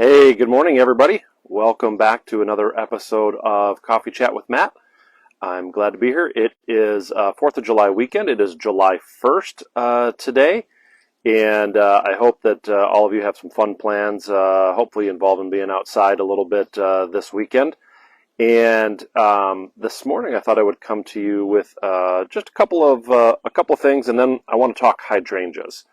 Hey, good morning, everybody. Welcome back to another episode of Coffee Chat with Matt. I'm glad to be here. It is 4th of July weekend. It is July 1st today, and I hope that all of you have some fun plans, hopefully involving being outside a little bit this weekend. And this morning I thought I would come to you with just a couple of things, and then I want to talk hydrangeas.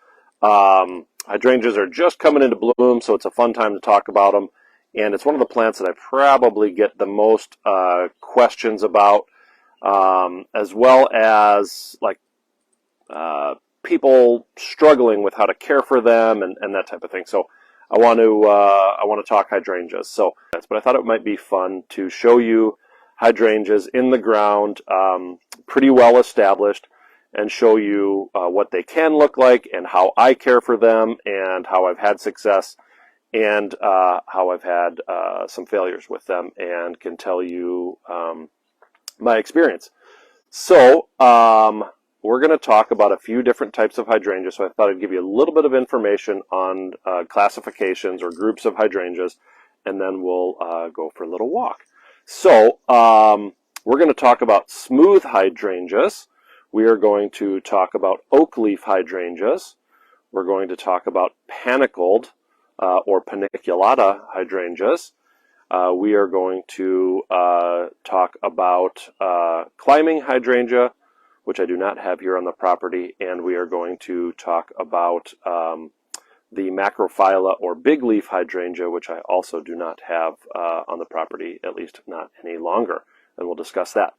Hydrangeas are just coming into bloom, so it's a fun time to talk about them. And it's one of the plants that I probably get the most questions about, as well as like people struggling with how to care for them and that type of thing. So I want to talk hydrangeas. But I thought it might be fun to show you hydrangeas in the ground, pretty well established, and show you what they can look like and how I care for them and how I've had success and how I've had some failures with them and can tell you my experience. So we're going to talk about a few different types of hydrangeas. So I thought I'd give you a little bit of information on classifications or groups of hydrangeas, and then we'll go for a little walk. So we're going to talk about smooth hydrangeas. We are going to talk about oak leaf hydrangeas. We're going to talk about panicled or paniculata hydrangeas. We are going to talk about climbing hydrangea, which I do not have here on the property, and we are going to talk about the macrophylla or big leaf hydrangea, which I also do not have on the property, at least not any longer, and we'll discuss that.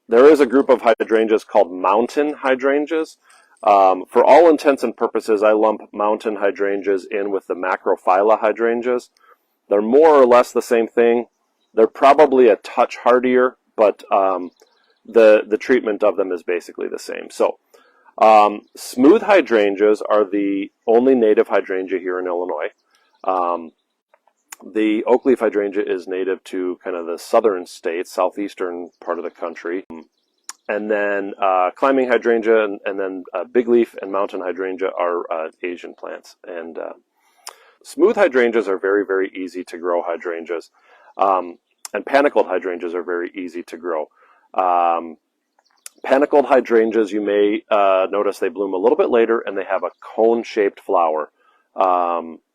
There is a group of hydrangeas called mountain hydrangeas. For all intents and purposes, I lump mountain hydrangeas in with the macrophylla hydrangeas. They're more or less the same thing. They're probably a touch hardier, but the treatment of them is basically the same. So smooth hydrangeas are the only native hydrangea here in Illinois. The oak leaf hydrangea is native to kind of the southern states, southeastern part of the country. And then climbing hydrangea and then big leaf and mountain hydrangea are Asian plants. And smooth hydrangeas are very, very easy to grow hydrangeas. And panicled hydrangeas are very easy to grow. Panicled hydrangeas, you may notice they bloom a little bit later and they have a cone-shaped flower.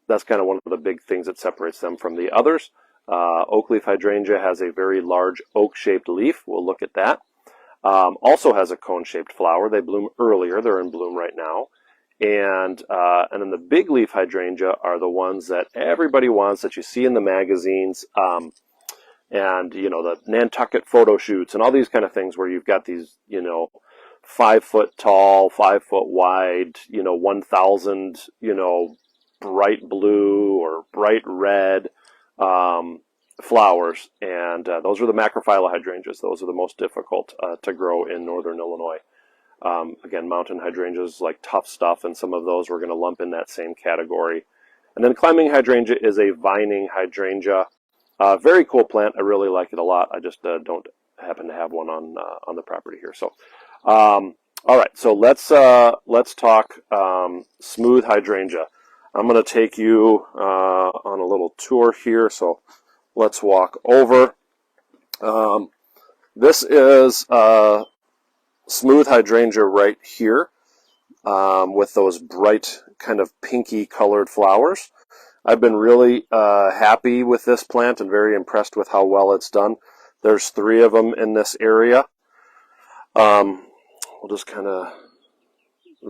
That's kind of one of the big things that separates them from the others. Oak leaf hydrangea has a very large oak-shaped leaf. We'll look at that. Also has a cone-shaped flower. They bloom earlier. They're in bloom right now. And then the big leaf hydrangea are the ones that everybody wants, that you see in the magazines. And, you know, the Nantucket photo shoots and all these kind of things where you've got these, 5 foot tall, 5 foot wide, 1,000, bright blue or bright red flowers. And those are the macrophylla hydrangeas. Those are the most difficult to grow in northern Illinois. Again, mountain hydrangeas like tough stuff, and some of those we're going to lump in that same category. And then climbing hydrangea is a vining hydrangea. Very cool plant. I really like it a lot. I just don't happen to have one on the property here. So, all right. So let's talk smooth hydrangea. I'm going to take you on a little tour here. So let's walk over. This is smooth hydrangea right here with those bright kind of pinky colored flowers. I've been really happy with this plant and very impressed with how well it's done. There's 3 of them in this area. We'll just kind of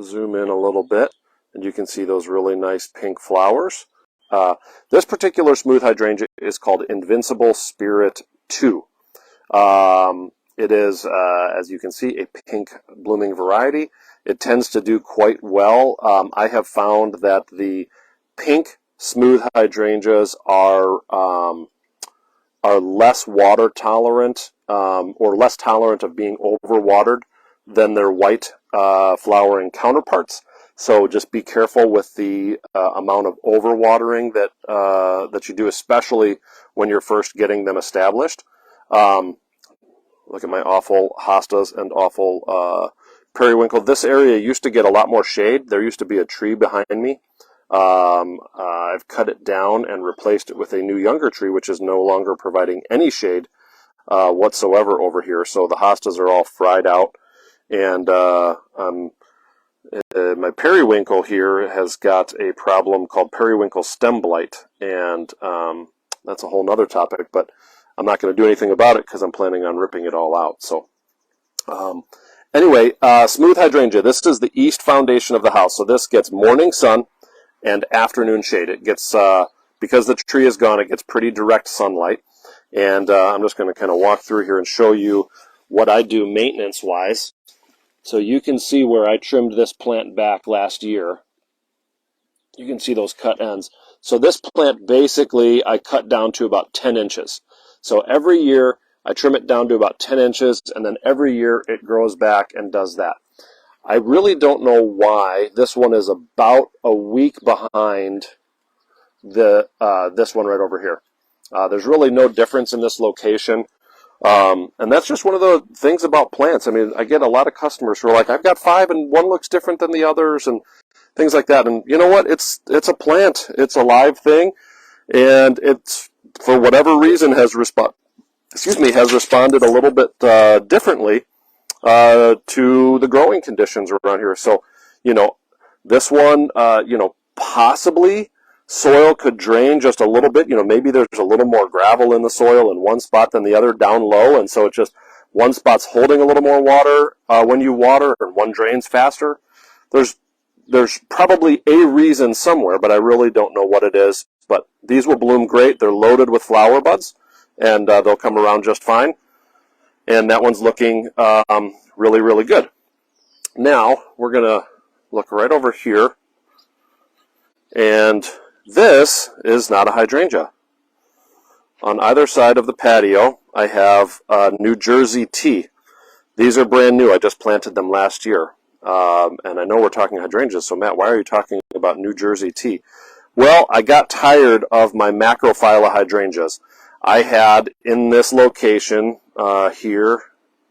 zoom in a little bit, and you can see those really nice pink flowers. This particular smooth hydrangea is called Invincible Spirit 2. It is, as you can see, a pink blooming variety. It tends to do quite well. I have found that the pink smooth hydrangeas are less water tolerant or less tolerant of being overwatered than their white flowering counterparts. So just be careful with the amount of overwatering that you do, especially when you're first getting them established. Look at my awful hostas and awful periwinkle. This area used to get a lot more shade. There used to be a tree behind me I've cut it down and replaced it with a new younger tree, which is no longer providing any shade whatsoever over here. So the hostas are all fried out, and my periwinkle here has got a problem called periwinkle stem blight, and that's a whole nother topic, but I'm not going to do anything about it because I'm planning on ripping it all out. So anyway, smooth hydrangea. This is the east foundation of the house. So this gets morning sun and afternoon shade. It gets, because the tree is gone, it gets pretty direct sunlight. And I'm just going to kind of walk through here and show you what I do maintenance-wise. So you can see where I trimmed this plant back last year. You can see those cut ends. So this plant basically I cut down to about 10 inches. So every year I trim it down to about 10 inches, and then every year it grows back and does that. I really don't know why this one is about a week behind this one right over here. There's really no difference in this location. And that's just one of the things about plants. I mean, I get a lot of customers who are like, I've got 5 and one looks different than the others and things like that. And you know what? It's a plant. It's a live thing. And it's, for whatever reason, has responded a little bit differently to the growing conditions around here. So, you know, this one, possibly soil could drain just a little bit. You know, maybe there's a little more gravel in the soil in one spot than the other down low, and so it's just one spot's holding a little more water when you water, and one drains faster. There's probably a reason somewhere, but I really don't know what it is. But these will bloom great. They're loaded with flower buds, and they'll come around just fine. And that one's looking really, really good. Now, we're going to look right over here, and this is not a hydrangea. On either side of the patio, I have New Jersey tea. These are brand new. I just planted them last year. And I know we're talking hydrangeas, so Matt, why are you talking about New Jersey tea? Well, I got tired of my macrophylla hydrangeas. I had in this location, here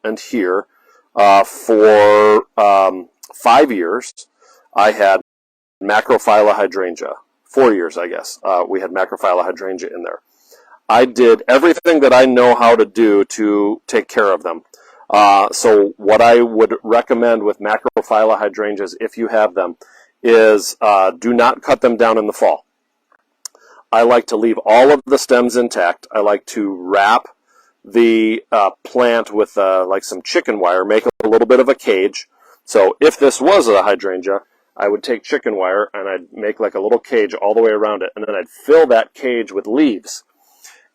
and here, for 5 years, I had macrophylla hydrangea. 4 years, I guess. We had macrophylla hydrangea in there. I did everything that I know how to do to take care of them. So what I would recommend with macrophylla hydrangeas, if you have them, is do not cut them down in the fall. I like to leave all of the stems intact. I like to wrap the plant with like some chicken wire, make a little bit of a cage. So if this was a hydrangea, I would take chicken wire and I'd make like a little cage all the way around it, and then I'd fill that cage with leaves.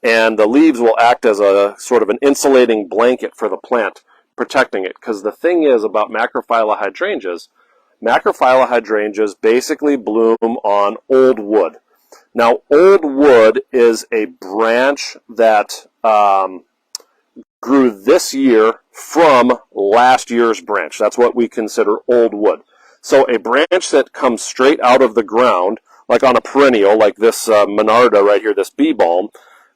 And the leaves will act as a sort of an insulating blanket for the plant, protecting it. Because the thing is about macrophylla hydrangeas basically bloom on old wood. Now, old wood is a branch that grew this year from last year's branch. That's what we consider old wood. So a branch that comes straight out of the ground, like on a perennial, like this Monarda right here, this bee balm.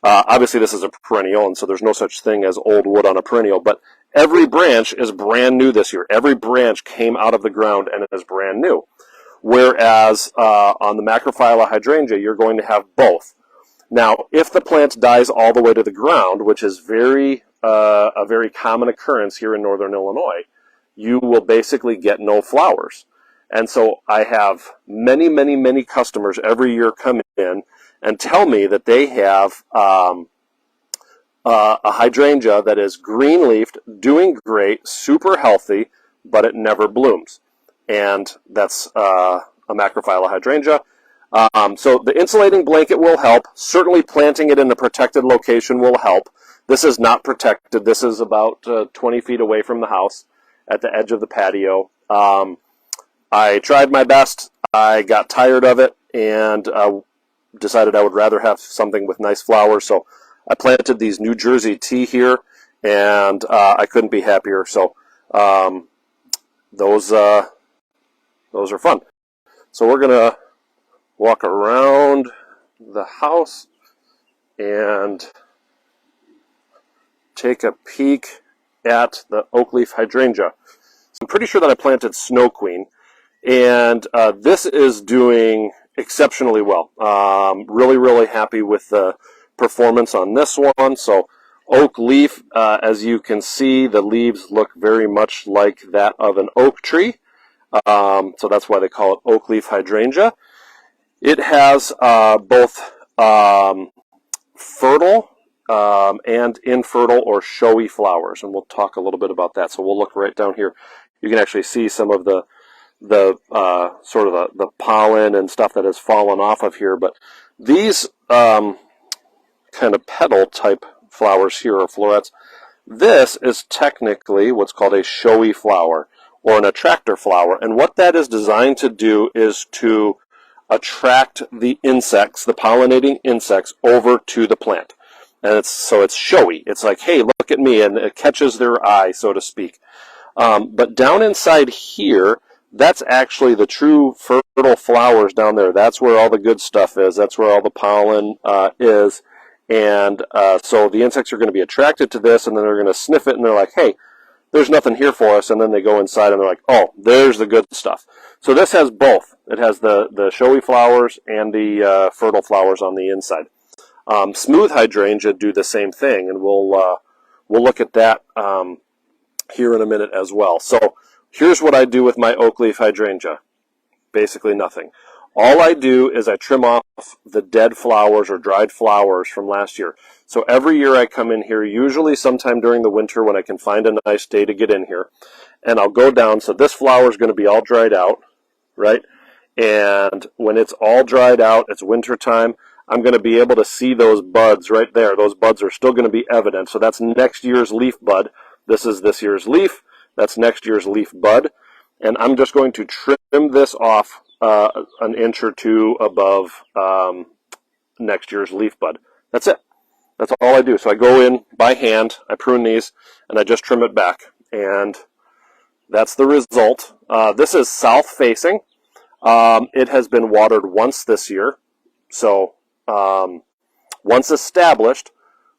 Obviously, this is a perennial, and so there's no such thing as old wood on a perennial. But every branch is brand new this year. Every branch came out of the ground and is brand new. Whereas on the macrophylla hydrangea, you're going to have both. Now, if the plant dies all the way to the ground, which is a very common occurrence here in northern Illinois, you will basically get no flowers. And so I have many, many, many customers every year come in and tell me that they have a hydrangea that is green-leafed, doing great, super healthy, but it never blooms. And that's a macrophylla hydrangea. So the insulating blanket will help. Certainly planting it in a protected location will help. This is not protected. This is about 20 feet away from the house at the edge of the patio. I tried my best. I got tired of it and decided I would rather have something with nice flowers. So I planted these New Jersey tea here, and I couldn't be happier. So those are fun. So we're going to walk around the house and take a peek at the oak leaf hydrangea. So I'm pretty sure that I planted Snow Queen, and this is doing exceptionally well. Really, really happy with the performance on this one. So oak leaf, as you can see, the leaves look very much like that of an oak tree. So that's why they call it oak leaf hydrangea. It has both fertile and infertile or showy flowers, and we'll talk a little bit about that. So we'll look right down here. You can actually see some of the sort of the pollen and stuff that has fallen off of here. But these kind of petal type flowers here, or florets, this is technically what's called a showy flower or an attractor flower. And what that is designed to do is to attract the insects, the pollinating insects, over to the plant. And so it's showy. It's like, hey, look at me, and it catches their eye, so to speak. But down inside here, that's actually the true fertile flowers down there. That's where all the good stuff is. That's where all the pollen is. And so the insects are going to be attracted to this, and then they're going to sniff it, and they're like, hey, there's nothing here for us. And then they go inside, and they're like, oh, there's the good stuff. So this has both. It has the showy flowers and the fertile flowers on the inside. Smooth hydrangea do the same thing, and we'll look at that here in a minute as well. So here's what I do with my oak leaf hydrangea. Basically nothing. All I do is I trim off the dead flowers or dried flowers from last year. So every year I come in here, usually sometime during the winter when I can find a nice day to get in here, and I'll go down. So this flower is going to be all dried out, right? And when it's all dried out, it's winter time, I'm going to be able to see those buds right there. Those buds are still going to be evident. So that's next year's leaf bud. This is this year's leaf. That's next year's leaf bud. And I'm just going to trim this off an inch or two above next year's leaf bud. That's it. That's all I do. So I go in by hand, I prune these, and I just trim it back. And that's the result. This is south facing. It has been watered once this year. So once established,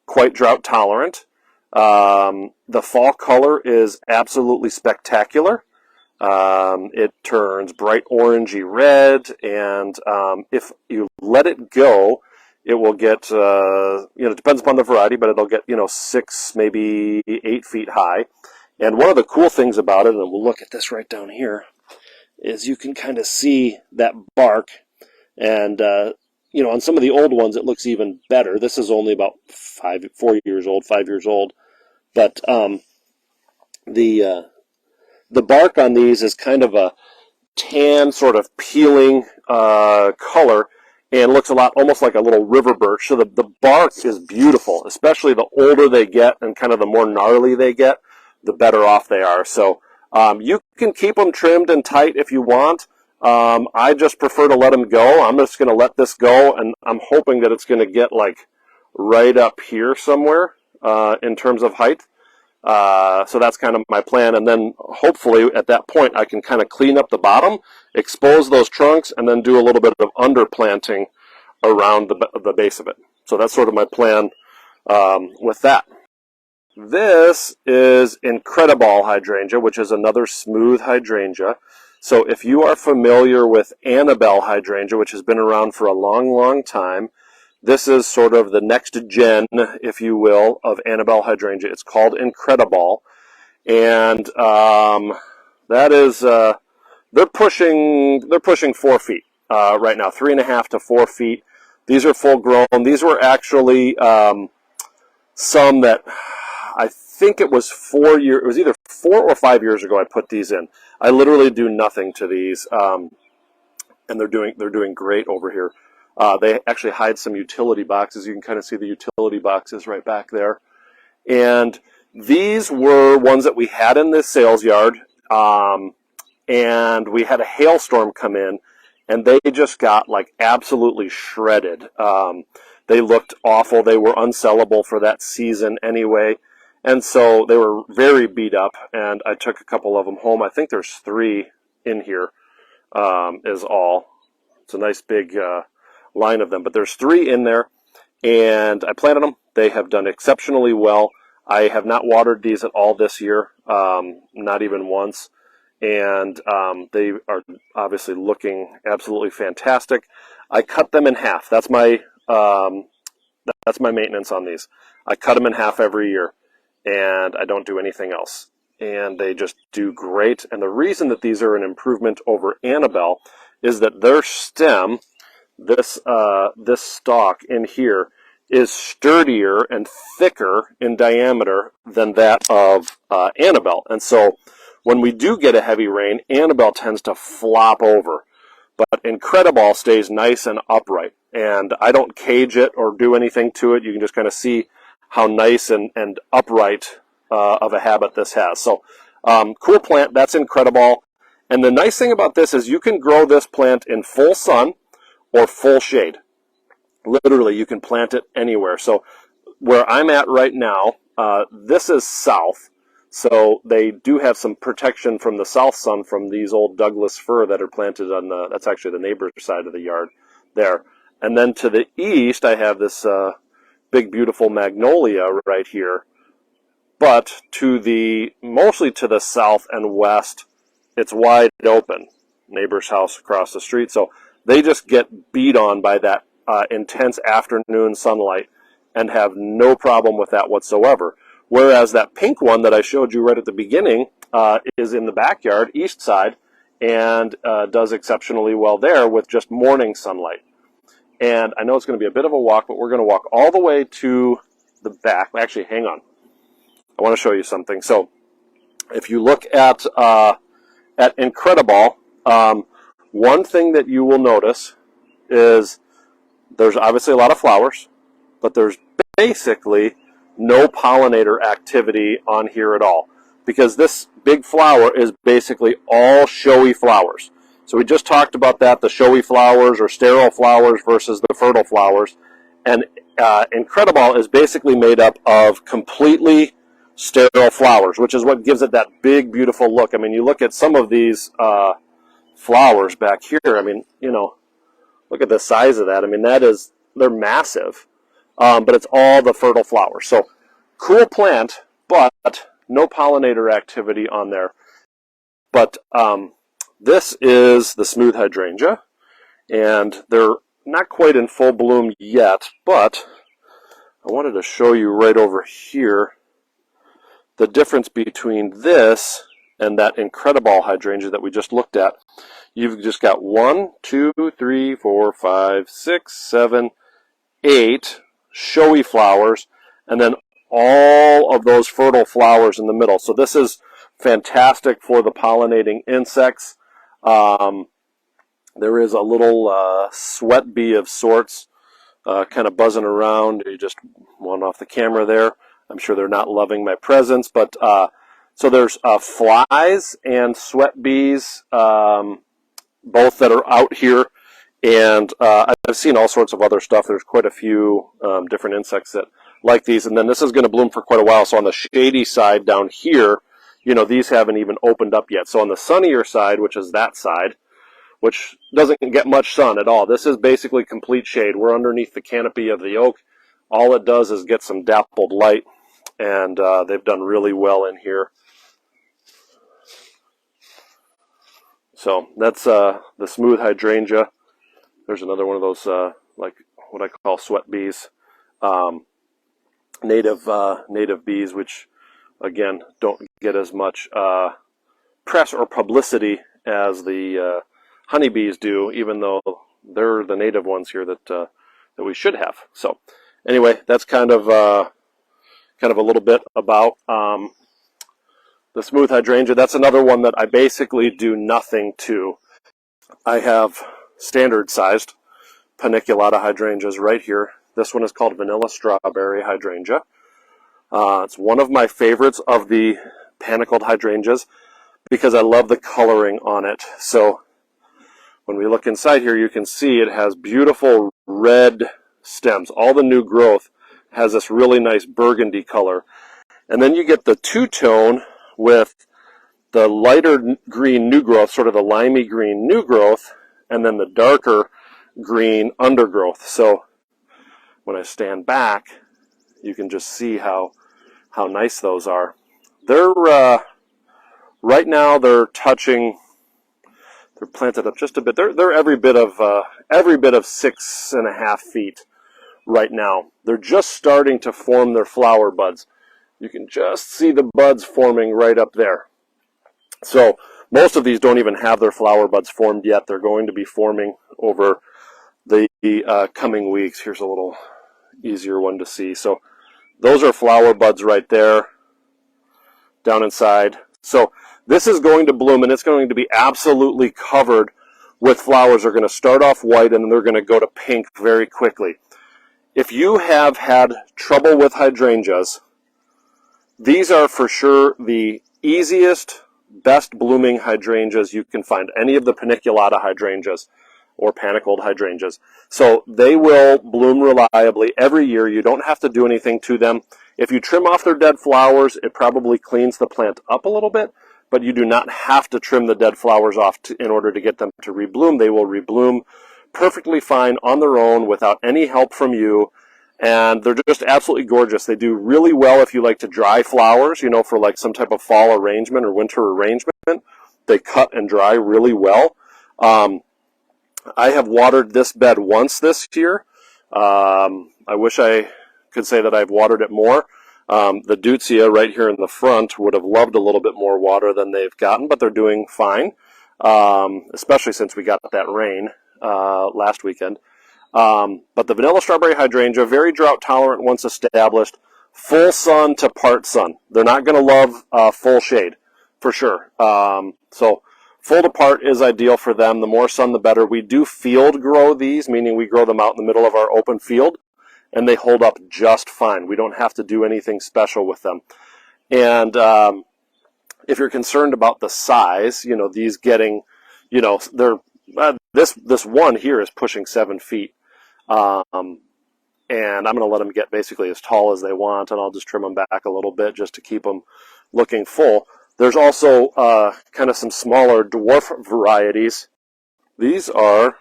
quite drought tolerant. The fall color is absolutely spectacular. It turns bright orangey red, and if you let it go, it will get, it depends upon the variety, but it'll get, 6, maybe 8 feet high. And one of the cool things about it, and we'll look at this right down here, is you can kind of see that bark. And, on some of the old ones, it looks even better. This is only about 5 years old. But the bark on these is kind of a tan, sort of peeling color, and looks a lot almost like a little river birch. So the bark is beautiful, especially the older they get and kind of the more gnarly they get, the better off they are. So you can keep them trimmed and tight if you want. I just prefer to let them go. I'm just going to let this go, and I'm hoping that it's going to get like right up here somewhere in terms of height. So that's kind of my plan, and then hopefully at that point I can kind of clean up the bottom, expose those trunks, and then do a little bit of underplanting around the base of it. So that's sort of my plan with that. This is Incredible hydrangea, which is another smooth hydrangea. So if you are familiar with Annabelle hydrangea, which has been around for a long, long time, this is sort of the next gen, if you will, of Annabelle hydrangea. It's called Incredible, and that is they're pushing 4 feet right now, 3.5 to 4 feet. These are full grown. These were actually some that I think it was 4 years. It was either 4 or 5 years ago I put these in. I literally do nothing to these, and they're doing great over here. They actually hide some utility boxes. You can kind of see the utility boxes right back there. And these were ones that we had in this sales yard, and we had a hailstorm come in, and they just got like absolutely shredded. They looked awful. They were unsellable for that season anyway. And so they were very beat up, and I took a couple of them home. I think there's 3 in here is all. It's a nice big line of them, but there's 3 in there, and I planted them. They have done exceptionally well. I have not watered these at all this year, not even once, and they are obviously looking absolutely fantastic. I cut them in half. That's my maintenance on these. I cut them in half every year, and I don't do anything else. And they just do great. And the reason that these are an improvement over Annabelle is that their stem, this stalk in here, is sturdier and thicker in diameter than that of Annabelle. And so when we do get a heavy rain, Annabelle tends to flop over. But Incredible stays nice and upright. And I don't cage it or do anything to it. You can just kind of see how nice and upright of a habit this has. So cool plant, that's Incredible. And the nice thing about this is you can grow this plant in full sun or full shade. Literally, you can plant it anywhere. So where I'm at right now, this is south. So they do have some protection from the south sun from these old Douglas fir that are planted on that's actually the neighbor's side of the yard there. And then to the east, I have this big, beautiful magnolia right here. But mostly to the south and west, it's wide open. Neighbor's house across the street. So they just get beat on by that intense afternoon sunlight and have no problem with that whatsoever. Whereas that pink one that I showed you right at the beginning is in the backyard, east side, and does exceptionally well there with just morning sunlight. And I know it's going to be a bit of a walk, but we're going to walk all the way to the back. Actually, hang on. I want to show you something. So if you look at Incredible, one thing that you will notice is there's obviously a lot of flowers, but there's basically no pollinator activity on here at all, because this big flower is basically all showy flowers. So we just talked about that, the showy flowers or sterile flowers versus the fertile flowers. And Incredible is basically made up of completely sterile flowers, which is what gives it that big, beautiful look. I mean, you look at some of these flowers back here, I mean, you know, look at the size of that. I mean, they're massive. But it's all the fertile flowers. So cool plant, but no pollinator activity on there. But this is the smooth hydrangea, and they're not quite in full bloom yet, but I wanted to show you right over here the difference between this and that Incredible hydrangea that we just looked at. You've just got 1, 2, 3, 4, 5, 6, 7, 8 showy flowers, and then all of those fertile flowers in the middle. So this is fantastic for the pollinating insects. There is a little sweat bee of sorts kind of buzzing around. You just one off the camera there. I'm sure they're not loving my presence, but so there's flies and sweat bees, both that are out here. And I've seen all sorts of other stuff. There's quite a few different insects that like these. And then this is going to bloom for quite a while. So on the shady side down here, you know, these haven't even opened up yet. So on the sunnier side, which is that side, which doesn't get much sun at all, this is basically complete shade. We're underneath the canopy of the oak. All it does is get some dappled light. And they've done really well in here. So that's the smooth hydrangea. There's another one of those, like what I call sweat bees, native bees, which again don't get as much press or publicity as the honeybees do, even though they're the native ones here that we should have. So anyway, that's kind of a little bit about the smooth hydrangea. That's another one that I basically do nothing to. I have standard sized paniculata hydrangeas right here. This one is called vanilla strawberry hydrangea. It's one of my favorites of the panicled hydrangeas because I love the coloring on it. So when we look inside here, you can see it has beautiful red stems. All the new growth has this really nice burgundy color. And then you get the two-tone with the lighter green new growth, sort of the limey green new growth, and then the darker green undergrowth. So when I stand back, you can just see how nice those are. They're Right now they're touching, they're planted up just a bit. They're every bit of 6.5 feet right now. They're just starting to form their flower buds. You can just see the buds forming right up there. So most of these don't even have their flower buds formed yet. They're going to be forming over the coming weeks. Here's a little easier one to see. So those are flower buds right there down inside. So this is going to bloom, and it's going to be absolutely covered with flowers. They're going to start off white, and then they're going to go to pink very quickly. If you have had trouble with hydrangeas, these are for sure the easiest, best blooming hydrangeas you can find. Any of the paniculata hydrangeas or panicled hydrangeas. So they will bloom reliably every year. You don't have to do anything to them. If you trim off their dead flowers, it probably cleans the plant up a little bit, but you do not have to trim the dead flowers off in order to get them to rebloom. They will rebloom perfectly fine on their own without any help from you. And they're just absolutely gorgeous. They do really well if you like to dry flowers, you know, for like some type of fall arrangement or winter arrangement. They cut and dry really well. I have watered this bed once this year. I wish I could say that I've watered it more. The Deutzia right here in the front would have loved a little bit more water than they've gotten, but they're doing fine, especially since we got that rain last weekend. But the vanilla strawberry hydrangea, very drought tolerant once established, full sun to part sun. They're not going to love full shade, for sure. So full to part is ideal for them. The more sun, the better. We do field grow these, meaning we grow them out in the middle of our open field, and they hold up just fine. We don't have to do anything special with them. And if you're concerned about the size, you know, these getting, you know, they're this one here is pushing 7 feet. And I'm going to let them get basically as tall as they want, and I'll just trim them back a little bit just to keep them looking full. There's also kind of some smaller dwarf varieties. These are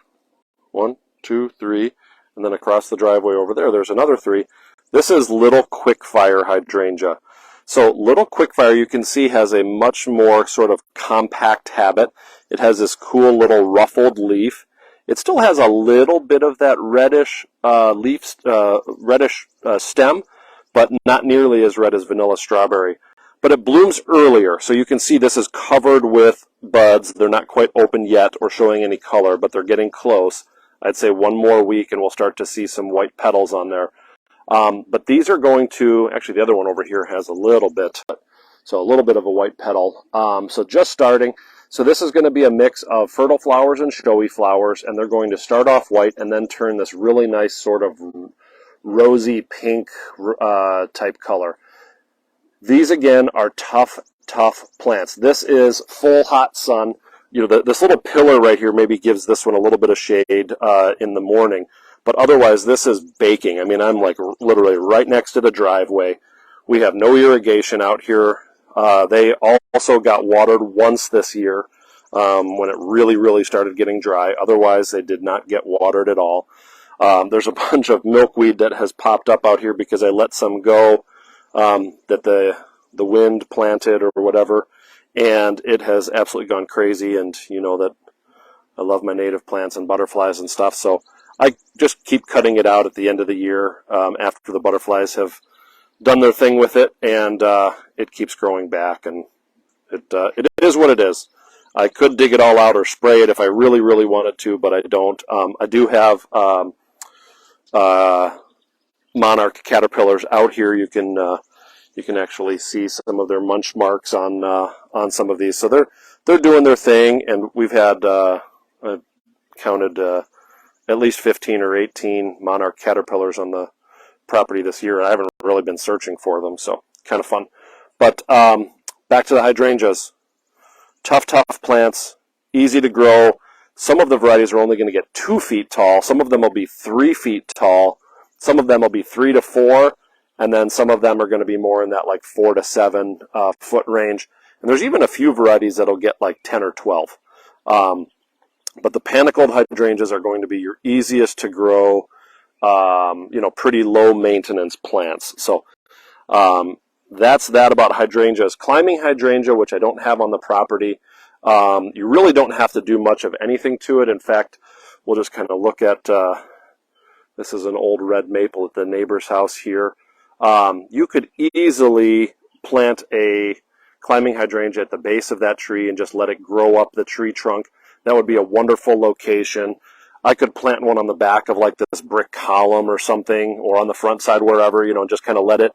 1, 2, 3, and then across the driveway over there, there's another 3. This is Little Quickfire Hydrangea. So Little Quickfire, you can see, has a much more sort of compact habit. It has this cool little ruffled leaf. It still has a little bit of that reddish stem, but not nearly as red as vanilla strawberry. But it blooms earlier, so you can see this is covered with buds. They're not quite open yet or showing any color, but they're getting close. I'd say one more week and we'll start to see some white petals on there. But these are going to, actually the other one over here has a little bit, so a little bit of a white petal. So just starting. So this is going to be a mix of fertile flowers and showy flowers, and they're going to start off white and then turn this really nice sort of rosy pink type color. These again are tough plants. This is full hot sun. You know, this little pillar right here maybe gives this one a little bit of shade in the morning, but otherwise this is baking. I mean, I'm like literally right next to the driveway. We have no irrigation out here. They also got watered once this year when it really started getting dry. Otherwise, they did not get watered at all. There's a bunch of milkweed that has popped up out here because I let some go that the wind planted or whatever, and it has absolutely gone crazy. And you know that I love my native plants and butterflies and stuff, so I just keep cutting it out at the end of the year after the butterflies have done their thing with it, and it keeps growing back, and it is what it is. I could dig it all out or spray it if I really wanted to, but I don't. I do have monarch caterpillars out here. You can actually see some of their munch marks on some of these. So they're doing their thing, and we've had I've counted at least 15 or 18 monarch caterpillars on the property this year. I haven't really been searching for them, so kind of fun. But back to the hydrangeas. Tough plants, easy to grow. Some of the varieties are only going to get 2 feet tall. Some of them will be 3 feet tall. Some of them will be 3 to 4, and then some of them are going to be more in that like 4 to 7 foot range. And there's even a few varieties that'll get like 10 or 12. But the panicled hydrangeas are going to be your easiest to grow, you know, pretty low maintenance plants. So that's that about hydrangeas. Climbing hydrangea, which I don't have on the property, you really don't have to do much of anything to it. In fact, we'll just kind of look at, this is an old red maple at the neighbor's house here. You could easily plant a climbing hydrangea at the base of that tree and just let it grow up the tree trunk. That would be a wonderful location. I could plant one on the back of like this brick column or something, or on the front side, wherever, you know, just kind of let it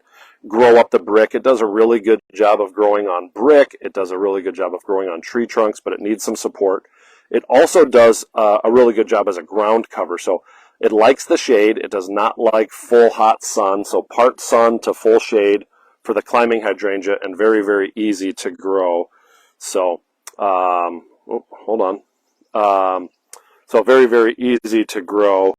grow up the brick. It does a really good job of growing on brick. It does a really good job of growing on tree trunks, but it needs some support. It also does a really good job as a ground cover. So it likes the shade. It does not like full hot sun. So part sun to full shade for the climbing hydrangea, and very, very easy to grow. So, hold on. So very, very easy to grow.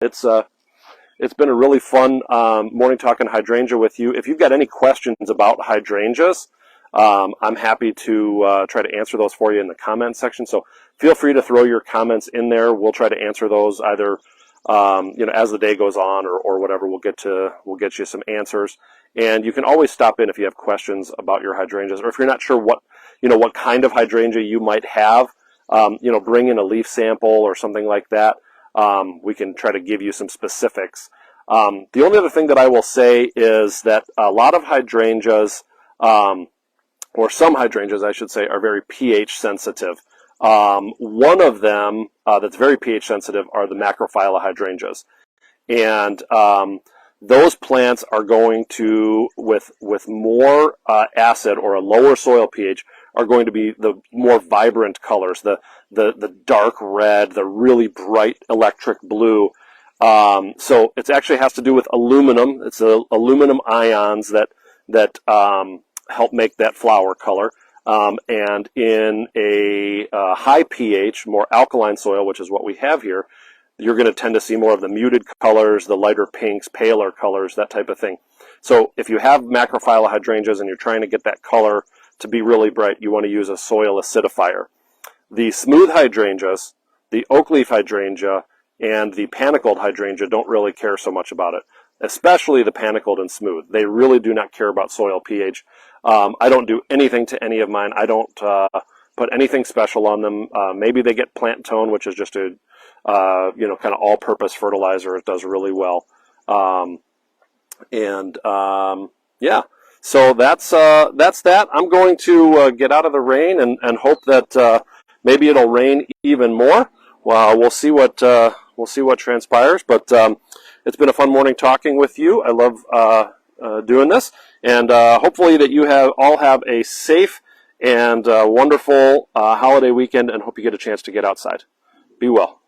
It's been a really fun morning talking hydrangea with you. If you've got any questions about hydrangeas, I'm happy to try to answer those for you in the comment section. So feel free to throw your comments in there. We'll try to answer those either as the day goes on, or whatever. We'll get you some answers. And you can always stop in if you have questions about your hydrangeas, or if you're not sure what kind of hydrangea you might have. Bring in a leaf sample or something like that. We can try to give you some specifics. The only other thing that I will say is that a lot of hydrangeas, or some hydrangeas, I should say, are very pH sensitive. One of them that's very pH sensitive are the macrophylla hydrangeas. And those plants are going to, with more acid or a lower soil pH, are going to be the more vibrant colors, the dark red, the really bright electric blue. So it actually has to do with aluminum. It's aluminum ions that help make that flower color. And in a high pH, more alkaline soil, which is what we have here, you're going to tend to see more of the muted colors, the lighter pinks, paler colors, that type of thing. So if you have macrophylla hydrangeas and you're trying to get that color to be really bright, you want to use a soil acidifier. The smooth hydrangeas, the oakleaf hydrangea, and the panicled hydrangea don't really care so much about it, especially the panicled and smooth. They really do not care about soil pH. I don't do anything to any of mine. I don't put anything special on them. Maybe they get plant tone, which is just a kind of all-purpose fertilizer. It does really well. Yeah. So that's that. I'm going to get out of the rain and hope that maybe it'll rain even more. Well, we'll see what transpires. But it's been a fun morning talking with you. I love doing this, and hopefully that you all have a safe and wonderful holiday weekend, and hope you get a chance to get outside. Be well.